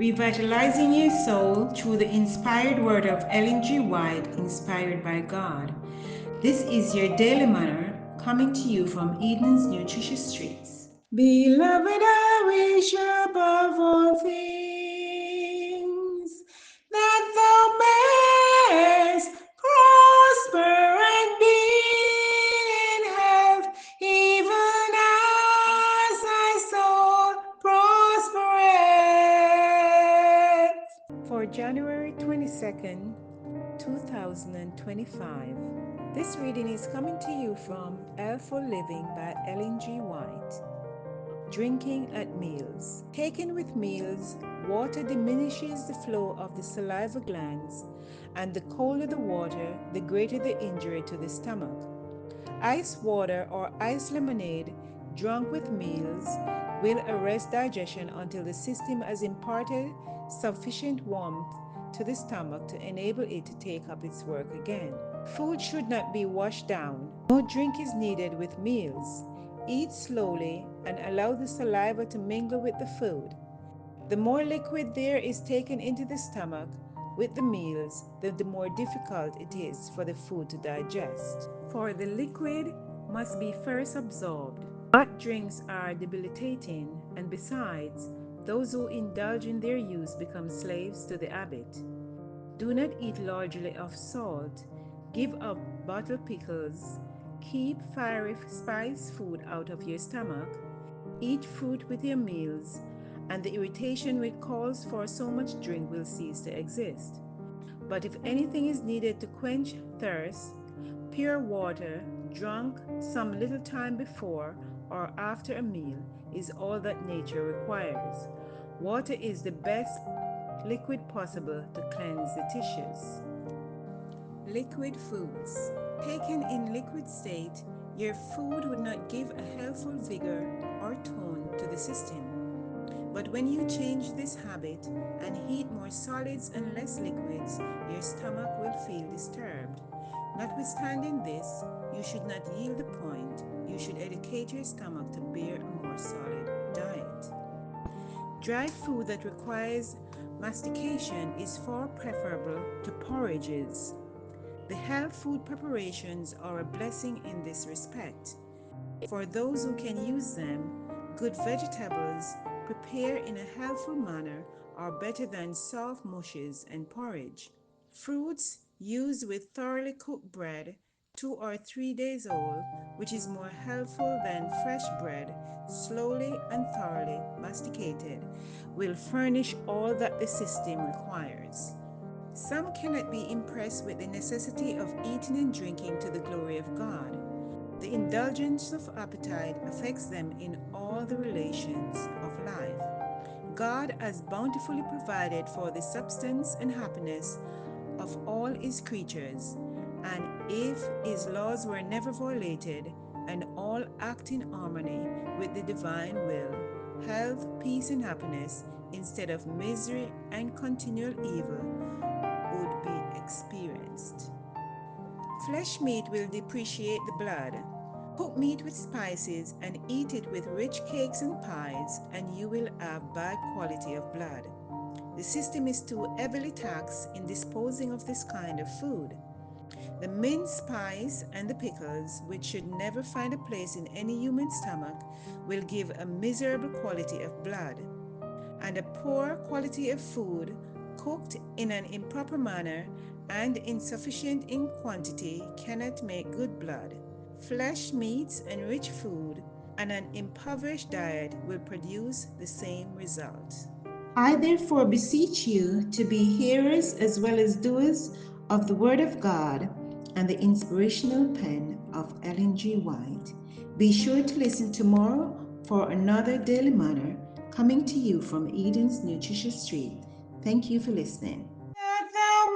revitalizing your soul through the inspired word of Ellen G. White, inspired by God. This is your daily manna coming to you from Eden's Nutritious Streets. Beloved, I wish above all things that thou mayest prosper and be in health, even as thy soul prospereth. For January 22nd, 2025. This reading is coming to you from Healthful Living by Ellen G. White. Drinking at meals. Taken with meals, water diminishes the flow of the saliva glands, and the colder the water, the greater the injury to the stomach. Ice water or ice lemonade drunk with meals will arrest digestion until the system has imparted sufficient warmth to the stomach to enable it to take up its work again. Food should not be washed down. No drink is needed with meals. Eat slowly and allow the saliva to mingle with the food. The more liquid there is taken into the stomach with the meals, the more difficult it is for the food to digest. For the liquid must be first absorbed. Hot drinks are debilitating, and besides, those who indulge in their use become slaves to the habit. Do not eat largely of salt. Give up bottled pickles. Keep fiery spiced food out of your stomach. Eat fruit with your meals, and the irritation which calls for so much drink will cease to exist. But if anything is needed to quench thirst, pure water, drunk some little time before or after a meal, is all that nature requires. Water is the best liquid possible to cleanse the tissues. Liquid foods. Taken in liquid state, your food would not give a healthful vigor or tone to the system. But when you change this habit and eat more solids and less liquids, your stomach will feel disturbed. Notwithstanding this, you should not yield the point. You should educate your stomach to bear a more solid diet. Dry food that requires mastication is far preferable to porridges. The health food preparations are a blessing in this respect. For those who can use them, good vegetables prepared in a healthful manner are better than soft mushes and porridge. Fruits used with thoroughly cooked bread, 2 or 3 days old, which is more healthful than fresh bread, slowly and thoroughly masticated, will furnish all that the system requires. Some cannot be impressed with the necessity of eating and drinking to the glory of God. The indulgence of appetite affects them in all the relations of life. God has bountifully provided for the substance and happiness of all his creatures, and if his laws were never violated and all act in harmony with the divine will, health, peace, and happiness, instead of misery and continual evil, would be experienced. Flesh meat will depreciate the blood. Cook meat with spices and eat it with rich cakes and pies, and you will have bad quality of blood. The system is too heavily taxed in disposing of this kind of food. The minced pies and the pickles, which should never find a place in any human stomach, will give a miserable quality of blood. And a poor quality of food, cooked in an improper manner and insufficient in quantity, cannot make good blood. Flesh, meats, and rich food, and an impoverished diet will produce the same result. I therefore beseech you to be hearers as well as doers of the Word of God and the inspirational pen of Ellen G. White. Be sure to listen tomorrow for another Daily Manna coming to you from Eden's Nutritious Street. Thank you for listening. That thou